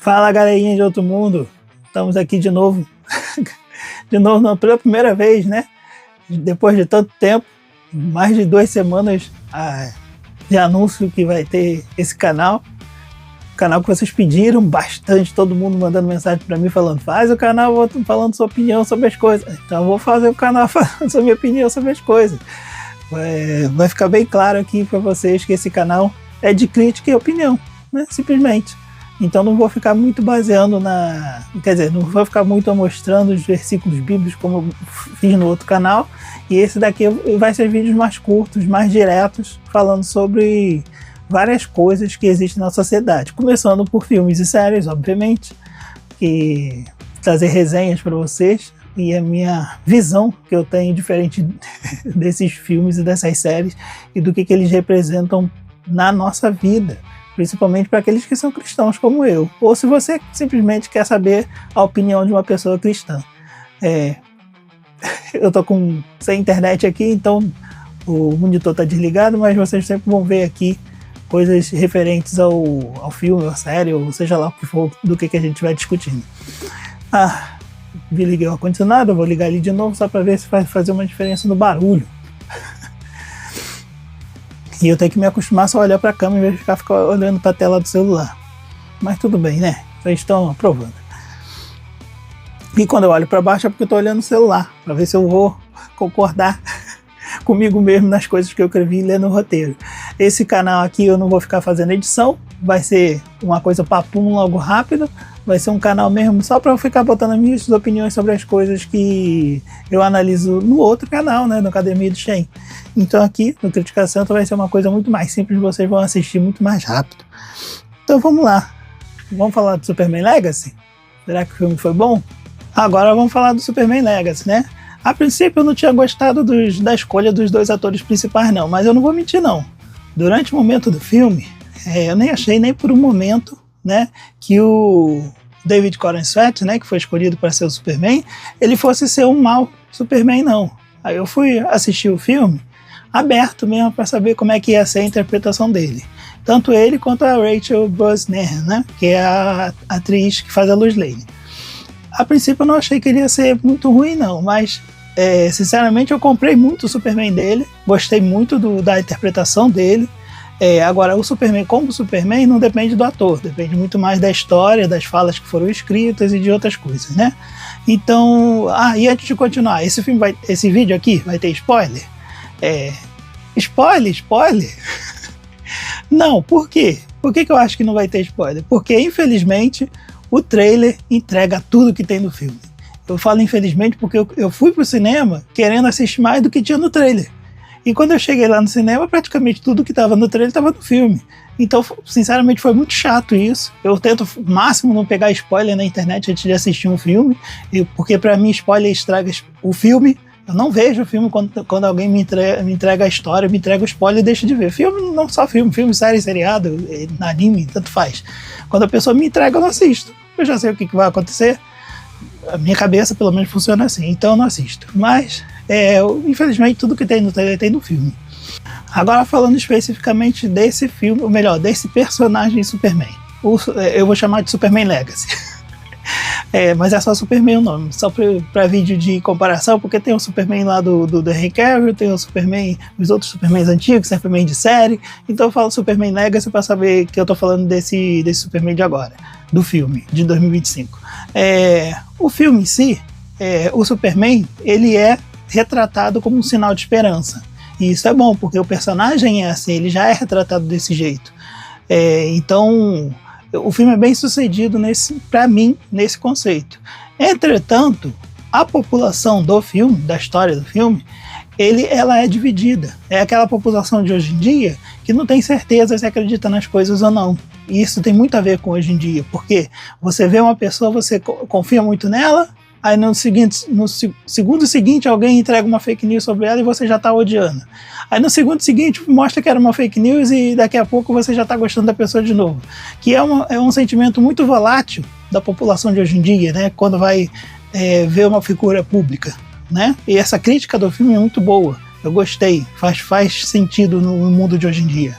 Fala, galerinha de outro mundo, estamos aqui de novo, não, pela primeira vez, né? Depois de tanto tempo, mais de 2 semanas de anúncio que vai ter esse canal. Canal que vocês pediram bastante, todo mundo mandando mensagem para mim falando: faz o canal falando sua opinião sobre as coisas. Então eu vou fazer o canal falando sua minha opinião sobre as coisas. Vai ficar bem claro aqui para vocês que esse canal é de crítica e opinião, né? Simplesmente. Então não vou ficar muito baseando não vou ficar muito mostrando os versículos bíblicos como eu fiz no outro canal. E esse daqui vai ser vídeos mais curtos, mais diretos, falando sobre várias coisas que existem na sociedade. Começando por filmes e séries, obviamente, e trazer resenhas para vocês. E a minha visão que eu tenho diferente desses filmes e dessas séries e do que eles representam na nossa vida. Principalmente para aqueles que são cristãos como eu. Ou se você simplesmente quer saber a opinião de uma pessoa cristã. Eu tô sem internet aqui, então o monitor tá desligado, mas vocês sempre vão ver aqui coisas referentes ao filme, à série, ou seja lá o que for do que a gente vai discutindo. Liguei o ar-condicionado, eu vou ligar ali de novo só para ver se vai fazer uma diferença no barulho. E eu tenho que me acostumar só a olhar para a câmera em vez de ficar olhando para a tela do celular. Mas tudo bem, né? Vocês estão aprovando. E quando eu olho para baixo é porque eu estou olhando o celular, para ver se eu vou concordar comigo mesmo nas coisas que eu escrevi e ler no roteiro. Esse canal aqui eu não vou ficar fazendo edição, vai ser uma coisa papum logo rápido. Vai ser um canal mesmo só para eu ficar botando as minhas opiniões sobre as coisas que eu analiso no outro canal, né, no Academia do Shen. Então aqui, no Crítica Santa, vai ser uma coisa muito mais simples, vocês vão assistir muito mais rápido. Então vamos lá. Vamos falar do Superman Legacy? Será que o filme foi bom? Agora vamos falar do Superman Legacy, né? A princípio eu não tinha gostado da escolha dos 2 atores principais não, mas eu não vou mentir não. Durante o momento do filme, eu nem achei nem por um momento, né, que o David Corenswet, né, que foi escolhido para ser o Superman, ele fosse ser um mau Superman, não. Aí eu fui assistir o filme aberto mesmo para saber como é que ia ser a interpretação dele. Tanto ele quanto a Rachel Brosnahan, né, que é a atriz que faz a Lois Lane. A princípio eu não achei que ele ia ser muito ruim não, mas sinceramente eu comprei muito o Superman dele, gostei muito da interpretação dele. Agora, o Superman como Superman não depende do ator, depende muito mais da história, das falas que foram escritas e de outras coisas, né? Então, e antes de continuar, esse vídeo aqui vai ter spoiler? Spoiler? Não, por quê? Por que eu acho que não vai ter spoiler? Porque, infelizmente, o trailer entrega tudo que tem no filme. Eu falo infelizmente porque eu fui pro cinema querendo assistir mais do que tinha no trailer. E quando eu cheguei lá no cinema, praticamente tudo que estava no trailer estava no filme. Então, sinceramente, foi muito chato isso. Eu tento ao máximo não pegar spoiler na internet antes de assistir um filme, porque para mim spoiler estraga o filme. Eu não vejo o filme quando alguém me entrega a história, me entrega o spoiler e deixa de ver. Filme, não só filme, série, seriado, anime, tanto faz. Quando a pessoa me entrega, eu não assisto. Eu já sei o que vai acontecer. A minha cabeça, pelo menos, funciona assim, então eu não assisto. Mas, infelizmente, tudo que tem no trailer tem no filme. Agora, falando especificamente desse filme, ou melhor, desse personagem Superman. Eu vou chamar de Superman Legacy. Mas é só Superman o nome, só para vídeo de comparação, porque tem o Superman lá do Henry Cavill, tem o Superman, os outros Supermans antigos, Superman de série. Então eu falo Superman Legacy para saber que eu tô falando desse Superman de agora, do filme, de 2025. O filme em si, o Superman, ele é retratado como um sinal de esperança. E isso é bom, porque o personagem é assim, ele já é retratado desse jeito. Então, o filme é bem sucedido, para mim, nesse conceito. Entretanto, a população do filme, da história do filme, ela é dividida. É aquela população de hoje em dia que não tem certeza se acredita nas coisas ou não. E isso tem muito a ver com hoje em dia, porque você vê uma pessoa, você confia muito nela, aí no segundo seguinte alguém entrega uma fake news sobre ela e você já está odiando. Aí no segundo seguinte mostra que era uma fake news e daqui a pouco você já está gostando da pessoa de novo. Que é um sentimento muito volátil da população de hoje em dia, né? Quando vai ver uma figura pública, né? E essa crítica do filme é muito boa. Eu gostei, faz sentido no mundo de hoje em dia.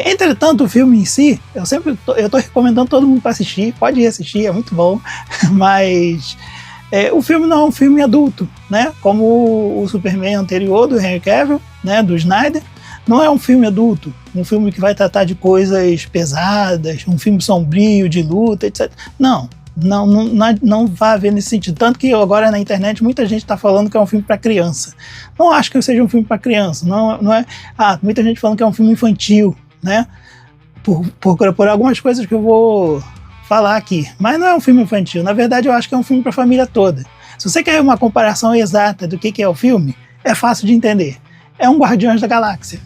Entretanto, o filme em si, eu tô recomendando todo mundo para assistir, pode ir assistir, é muito bom, mas o filme não é um filme adulto, né? Como o Superman anterior do Henry Cavill, né? Do Snyder, não é um filme adulto, um filme que vai tratar de coisas pesadas, um filme sombrio, de luta, etc. Não vai haver nesse sentido. Tanto que agora na internet muita gente está falando que é um filme para criança. Não acho que seja um filme para criança. Não é. Muita gente falando que é um filme infantil, né? Por algumas coisas que eu vou falar aqui. Mas não é um filme infantil. Na verdade, eu acho que é um filme para a família toda. Se você quer uma comparação exata do que é o filme, é fácil de entender. É um Guardiões da Galáxia.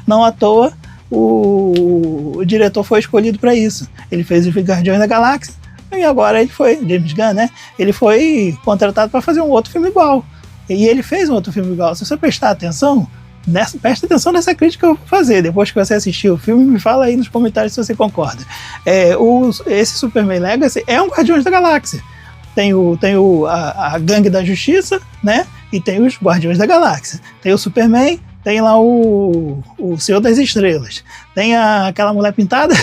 Não à toa o diretor foi escolhido para isso. Ele fez os Guardiões da Galáxia. E agora ele foi, James Gunn, né? Ele foi contratado para fazer um outro filme igual. E ele fez um outro filme igual. Se você prestar atenção, presta atenção nessa crítica que eu vou fazer. Depois que você assistir o filme, me fala aí nos comentários se você concorda. Esse Superman Legacy é um Guardiões da Galáxia. Tem a Gangue da Justiça, né? E tem os Guardiões da Galáxia. Tem o Superman, tem lá o Senhor das Estrelas. Tem aquela mulher pintada...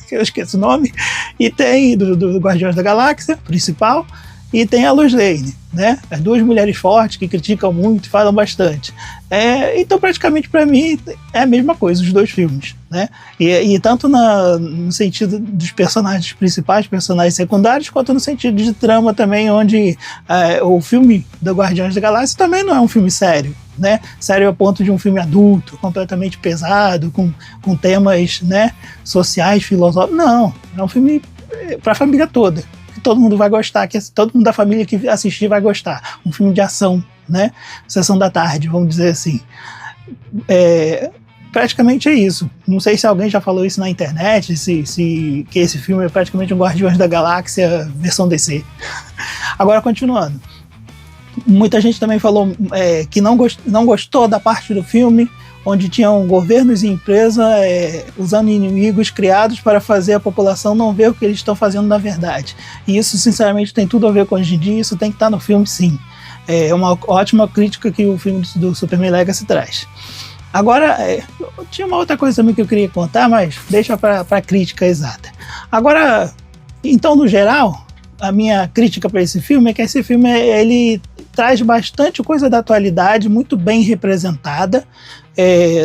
que eu esqueço o nome, e tem do Guardiões da Galáxia, principal, e tem a Lois Lane, né? As duas mulheres fortes que criticam muito e falam bastante. Então, praticamente, para mim, é a mesma coisa, os dois filmes, né? E tanto no sentido dos personagens principais, personagens secundários, quanto no sentido de trama também, onde o filme do Guardiões da Galáxia também não é um filme sério, né? Sério a ponto de um filme adulto, completamente pesado, com temas, né, sociais, filosóficos. Não, é um filme para a família toda, que todo mundo vai gostar, que todo mundo da família que assistir vai gostar. Um filme de ação, né? Sessão da tarde, vamos dizer assim. Praticamente é isso. Não sei se alguém já falou isso na internet, que esse filme é praticamente um Guardiões da Galáxia versão DC. Agora, continuando. Muita gente também falou que não gostou da parte do filme onde tinham governos e empresas usando inimigos criados para fazer a população não ver o que eles estão fazendo na verdade. E isso, sinceramente, tem tudo a ver com hoje em dia, isso tem que estar no filme, sim. É uma ótima crítica que o filme do Superman Legacy traz. Agora, tinha uma outra coisa também que eu queria contar, mas deixa para a crítica exata. Agora, então, no geral, a minha crítica para esse filme é que esse filme ele traz bastante coisa da atualidade, muito bem representada.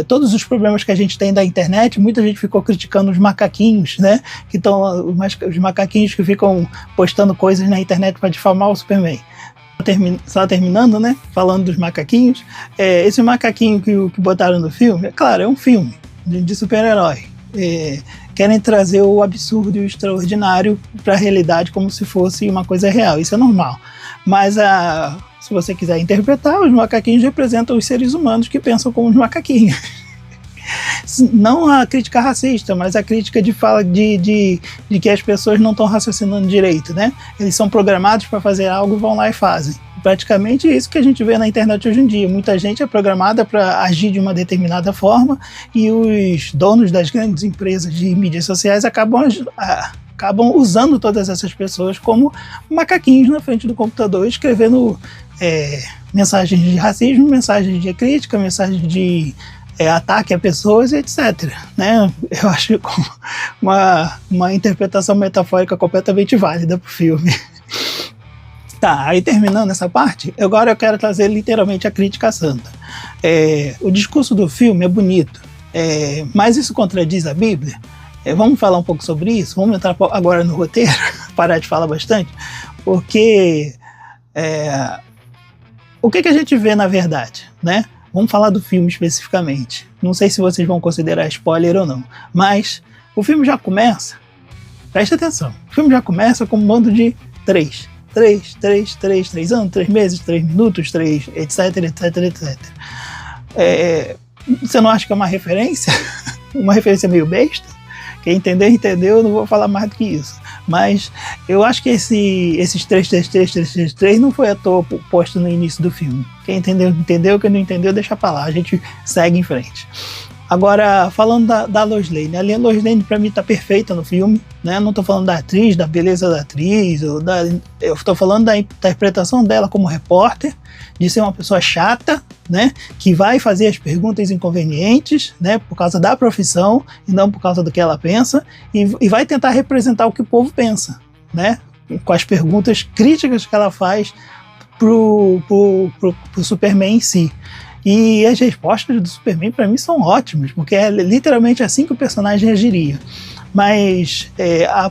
Todos os problemas que a gente tem da internet, muita gente ficou criticando os macaquinhos, né? Os macaquinhos que ficam postando coisas na internet para difamar o Superman. Só terminando, né? Falando dos macaquinhos. Esse macaquinho que botaram no filme, claro, é um filme de super-herói. Querem trazer o absurdo e o extraordinário para a realidade como se fosse uma coisa real. Isso é normal. Mas se você quiser interpretar, os macaquinhos representam os seres humanos que pensam como os macaquinhos. Não a crítica racista, mas a crítica de fala de que as pessoas não estão raciocinando direito, né? Eles são programados para fazer algo e vão lá e fazem. Praticamente isso que a gente vê na internet hoje em dia. Muita gente é programada para agir de uma determinada forma e os donos das grandes empresas de mídias sociais acabam usando todas essas pessoas como macaquinhos na frente do computador, escrevendo mensagens de racismo, mensagens de crítica, mensagens de ataque a pessoas, etc. Né? Eu acho uma interpretação metafórica completamente válida para o filme. Tá, aí terminando essa parte, agora eu quero trazer literalmente a crítica santa. O discurso do filme é bonito, mas isso contradiz a Bíblia? Vamos falar um pouco sobre isso? Vamos entrar agora no roteiro, parar de falar bastante, porque o que a gente vê na verdade, né? Vamos falar do filme especificamente. Não sei se vocês vão considerar spoiler ou não, mas o filme já começa, presta atenção, o filme já começa com um bando de 3 anos, 3 meses, 3 minutos, 3, etc, etc, etc. Você não acha que é uma referência? Uma referência meio besta? Quem entendeu, entendeu, eu não vou falar mais do que isso. Mas eu acho que esses 3 não foi à toa posto no início do filme. Quem entendeu, entendeu, quem não entendeu, deixa pra lá, a gente segue em frente. Agora, falando da Lois Lane, a Lois Lane pra mim tá perfeita no filme, né? Não tô falando da atriz, da beleza da atriz, eu tô falando da interpretação dela como repórter, de ser uma pessoa chata, né? Que vai fazer as perguntas inconvenientes, né? Por causa da profissão e não por causa do que ela pensa, e vai tentar representar o que o povo pensa, né? Com as perguntas críticas que ela faz pro Superman em si. E as respostas do Superman para mim são ótimas, porque é literalmente assim que o personagem agiria. Mas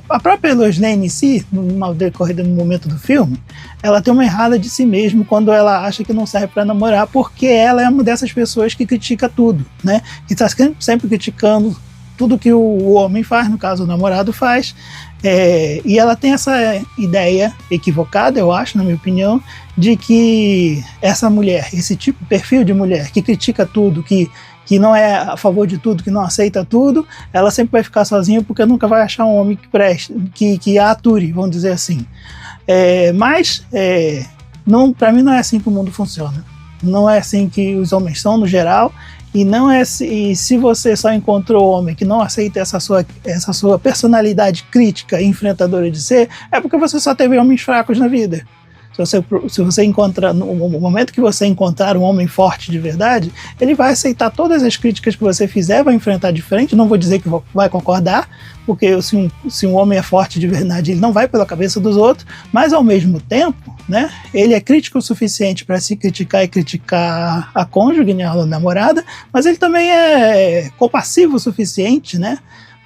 a própria Lois Lane em si, no decorrer do momento do filme, ela tem uma errada de si mesma quando ela acha que não serve para namorar, porque ela é uma dessas pessoas que critica tudo, né? Que está sempre criticando tudo que o homem faz, no caso o namorado faz, e ela tem essa ideia equivocada, eu acho, na minha opinião, de que essa mulher, esse tipo de perfil de mulher que critica tudo, que não é a favor de tudo, que não aceita tudo, ela sempre vai ficar sozinha porque nunca vai achar um homem que preste, que a ature, vamos dizer assim. Mas para mim não é assim que o mundo funciona. Não é assim que os homens são no geral. E não é se você só encontrou homem que não aceita essa sua personalidade crítica e enfrentadora de ser, é porque você só teve homens fracos na vida. Se você encontrar, no momento que você encontrar um homem forte de verdade, ele vai aceitar todas as críticas que você fizer, vai enfrentar de frente, não vou dizer que vai concordar, porque se um homem é forte de verdade, ele não vai pela cabeça dos outros, mas ao mesmo tempo, né, ele é crítico o suficiente para se criticar e criticar a cônjuge, né, a namorada, mas ele também é compassivo o suficiente, né,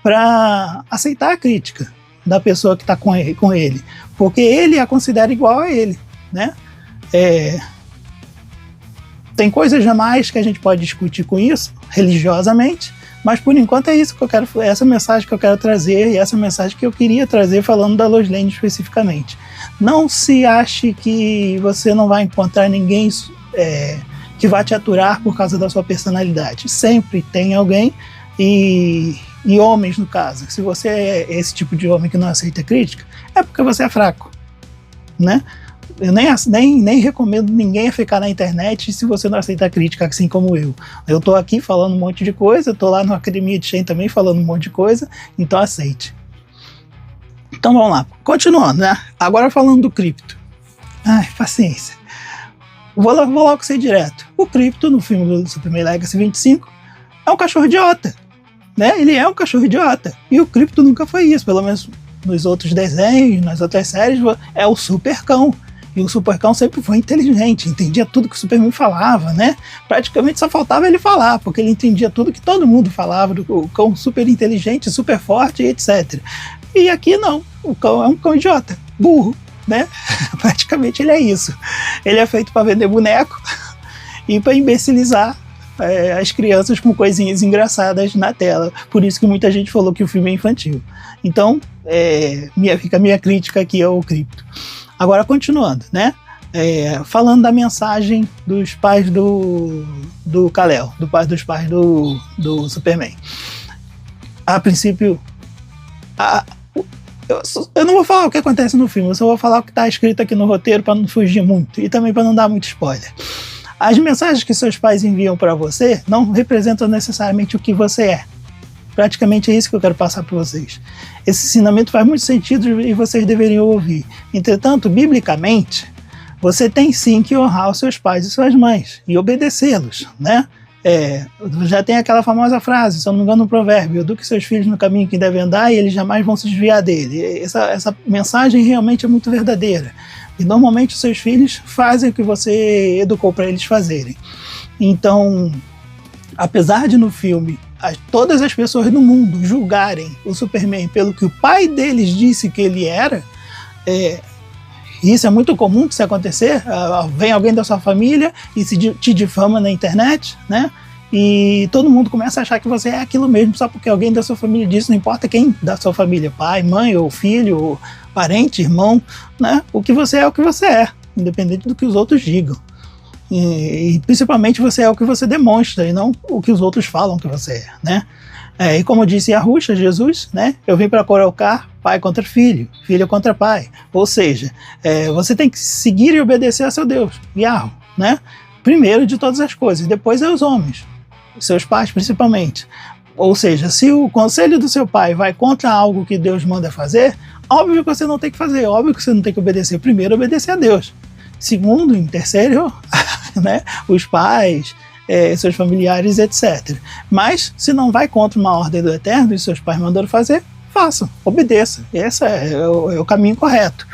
para aceitar a crítica da pessoa que está com ele, porque ele a considera igual a ele, né? Tem coisas a mais que a gente pode discutir com isso, religiosamente, mas por enquanto é isso que eu quero, essa mensagem que eu quero trazer e essa mensagem que eu queria trazer falando da Lois Lane especificamente. Não se ache que você não vai encontrar ninguém que vai te aturar por causa da sua personalidade. Sempre tem alguém, e homens no caso, se você é esse tipo de homem que não aceita crítica, é porque você é fraco, né? Eu nem recomendo ninguém a ficar na internet se você não aceita crítica, assim como eu. Eu tô aqui falando um monte de coisa, tô lá na Academia de Shen também falando um monte de coisa, então aceite. Então vamos lá, continuando, né? Agora falando do Krypto. Ai, paciência. Vou logo ser direto. O Krypto, no filme do Superman Legacy 25, é um cachorro idiota, né? Ele é um cachorro idiota. E o Krypto nunca foi isso, pelo menos nos outros desenhos, nas outras séries, é o Supercão. E o Supercão sempre foi inteligente, entendia tudo que o Superman falava, né? Praticamente só faltava ele falar, porque ele entendia tudo que todo mundo falava, do cão super inteligente, super forte, etc. E aqui não, o cão é um cão idiota, burro, né? Praticamente ele é isso. Ele é feito para vender boneco e para imbecilizar as crianças com coisinhas engraçadas na tela. Por isso que muita gente falou que o filme é infantil. Então, fica a minha crítica aqui ao Krypto. Agora, continuando, né? Falando da mensagem dos pais do Kal-El, dos pais do Superman. A princípio, eu não vou falar o que acontece no filme, eu só vou falar o que está escrito aqui no roteiro para não fugir muito e também para não dar muito spoiler. As mensagens que seus pais enviam para você não representam necessariamente o que você é. Praticamente é isso que eu quero passar para vocês. Esse ensinamento faz muito sentido e vocês deveriam ouvir. Entretanto, biblicamente, você tem sim que honrar os seus pais e suas mães e obedecê-los, né? Já tem aquela famosa frase, se eu não me engano, no provérbio: eduque seus filhos no caminho que devem andar e eles jamais vão se desviar dele. Essa mensagem realmente é muito verdadeira. E normalmente os seus filhos fazem o que você educou para eles fazerem. Então, apesar de no filme todas as pessoas no mundo julgarem o Superman pelo que o pai deles disse que ele era, isso é muito comum de se acontecer. Vem alguém da sua família e te difama na internet, né? E todo mundo começa a achar que você é aquilo mesmo só porque alguém da sua família disse, não importa quem da sua família, pai, mãe, ou filho, ou parente, irmão, né? O que você é, independente do que os outros digam. E principalmente você é o que você demonstra e não o que os outros falam que você é, né? E como disse Yahushua, Jesus, né? Eu vim para colocar pai contra filho, filho contra pai. Ou seja, você tem que seguir e obedecer a seu Deus, Yahweh, né? Primeiro de todas as coisas, depois é os homens. seus pais principalmente. Ou seja, se o conselho do seu pai vai contra algo que Deus manda fazer, óbvio que você não tem que fazer, óbvio que você não tem que obedecer. Primeiro, obedecer a Deus. Segundo, em terceiro, né, os pais, seus familiares, etc. Mas, se não vai contra uma ordem do Eterno e seus pais mandaram fazer, faça, obedeça. Esse é o caminho correto.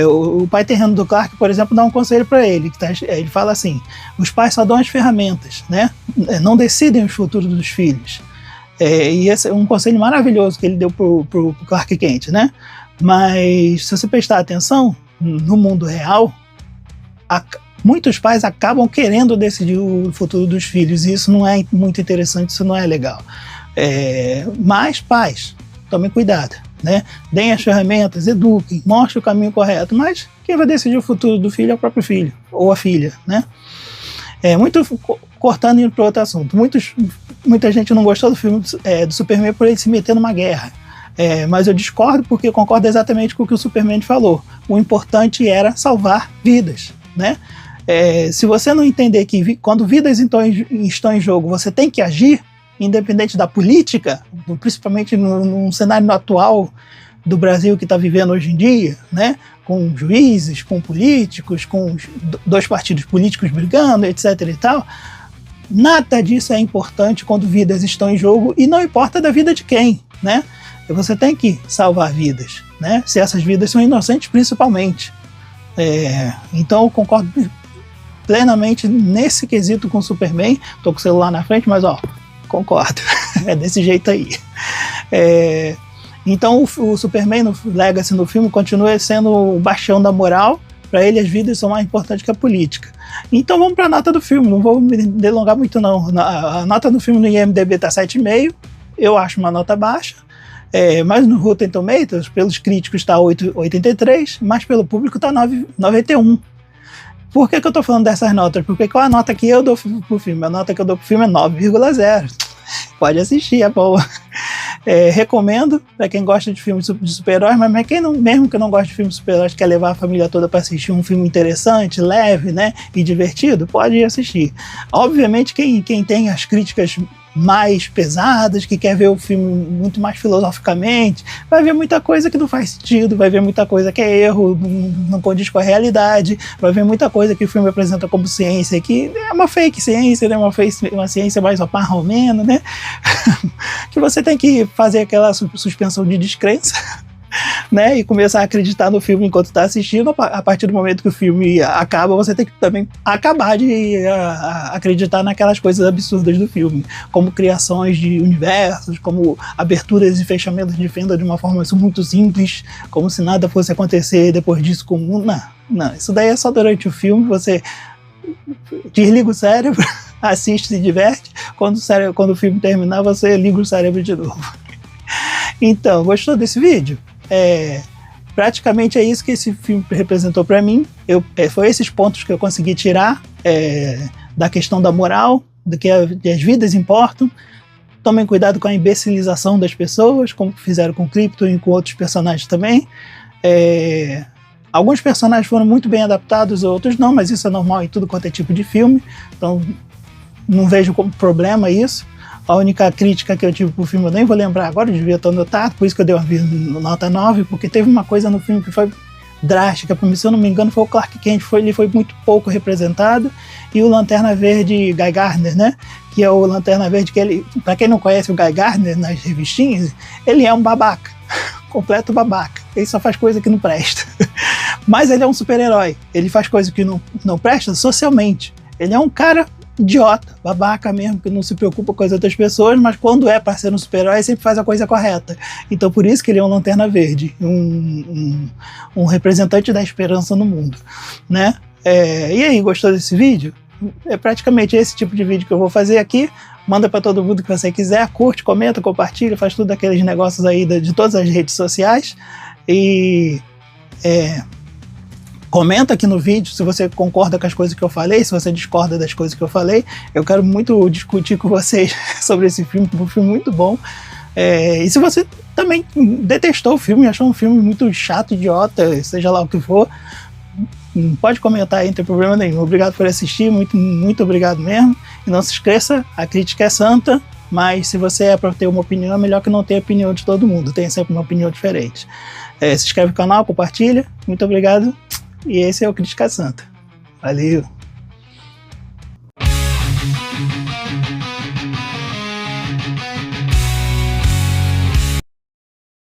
O pai terreno do Clark, por exemplo, dá um conselho para ele. Ele fala assim: os pais só dão as ferramentas, né? Não decidem os futuros dos filhos. E esse é um conselho maravilhoso que ele deu pro Clark Kent, né? Mas se você prestar atenção, no mundo real, muitos pais acabam querendo decidir o futuro dos filhos, e isso não é muito interessante, isso não é legal. Mas pais, tomem cuidado, né? Deem as ferramentas, eduquem, mostrem o caminho correto, mas quem vai decidir o futuro do filho é o próprio filho, ou a filha, né? Cortando e indo para outro assunto, muita gente não gostou do filme do Superman por ele se meter numa guerra. Mas eu discordo, porque eu concordo exatamente com o que o Superman falou. O importante era salvar vidas, né? Se você não entender que quando vidas estão em jogo, você tem que agir, independente da política, principalmente num cenário atual do Brasil que está vivendo hoje em dia, né? Com juízes, com políticos, com dois partidos políticos brigando, etc. e tal. Nada disso é importante quando vidas estão em jogo, e não importa da vida de quem, né? Você tem que salvar vidas, né? Se essas vidas são inocentes, principalmente. Então eu concordo plenamente nesse quesito com o Superman. Tô com o celular na frente, mas concordo. É desse jeito aí. Então o Superman no Legacy, no filme, continua sendo o bastião da moral. Para ele as vidas são mais importantes que a política. Então vamos para a nota do filme, não vou me delongar muito não. A nota do filme no IMDb está 7,5, eu acho uma nota baixa. Mas no Rotten Tomatoes, pelos críticos está 8,83, mas pelo público está 9,91. Por que eu estou falando dessas notas? Porque qual a nota que eu dou pro filme? A nota que eu dou pro filme é 9,0. Pode assistir, é boa. Recomendo para quem gosta de filmes de super-heróis, mas mesmo que não gosta de filmes de super-heróis, quer levar a família toda para assistir um filme interessante, leve, né, e divertido, pode ir assistir. Obviamente, quem tem as críticas mais pesadas, que quer ver o filme muito mais filosoficamente, vai ver muita coisa que não faz sentido, vai ver muita coisa que é erro, não condiz com a realidade, vai ver muita coisa que o filme apresenta como ciência, que é uma fake ciência, né? Uma ciência mais oparromena, né? Que você tem que fazer aquela suspensão de descrença, né, e começar a acreditar no filme enquanto está assistindo. A partir do momento que o filme acaba, você tem que também acabar de acreditar naquelas coisas absurdas do filme, como criações de universos, como aberturas e fechamentos de fenda de uma forma muito simples, como se nada fosse acontecer depois disso comum. Não, isso daí é só durante o filme, você desliga o cérebro, assiste, se diverte, quando o filme terminar, você liga o cérebro de novo. Então, gostou desse vídeo? Praticamente é isso que esse filme representou para mim. Foi esses pontos que eu consegui tirar da questão da moral, do que as vidas importam. Tomem cuidado com a imbecilização das pessoas, como fizeram com Krypton e com outros personagens também. Alguns personagens foram muito bem adaptados, outros não, mas isso é normal em tudo quanto é tipo de filme, então não vejo como problema isso. A única crítica que eu tive pro filme, eu nem vou lembrar agora, eu devia ter anotado, por isso que eu dei uma nota 9, porque teve uma coisa no filme que foi drástica, para mim, se eu não me engano, foi o Clark Kent, ele foi muito pouco representado, e o Lanterna Verde Guy Gardner, né, que é o Lanterna Verde, que ele, para quem não conhece o Guy Gardner nas revistinhas, ele é um babaca, completo babaca, ele só faz coisa que não presta, mas ele é um super-herói, ele faz coisa que não presta socialmente, ele é um cara idiota, babaca mesmo, que não se preocupa com as outras pessoas, mas quando é para ser um super-herói, sempre faz a coisa correta. Então por isso que ele é um Lanterna Verde, um representante da esperança no mundo, né? E aí, gostou desse vídeo? É praticamente esse tipo de vídeo que eu vou fazer aqui. Manda para todo mundo que você quiser, curte, comenta, compartilha, faz tudo aqueles negócios aí de todas as redes sociais. E comenta aqui no vídeo se você concorda com as coisas que eu falei, se você discorda das coisas que eu falei. Eu quero muito discutir com vocês sobre esse filme, um filme muito bom. E se você também detestou o filme, achou um filme muito chato, idiota, seja lá o que for, Pode comentar aí, não tem problema nenhum. Obrigado por assistir, muito obrigado mesmo. E não se esqueça, a crítica é santa, mas se você é para ter uma opinião, é melhor que não ter a opinião de todo mundo. Tem sempre uma opinião diferente. Se inscreve no canal, compartilha. Muito obrigado. E esse é o Crítica Santa. Valeu!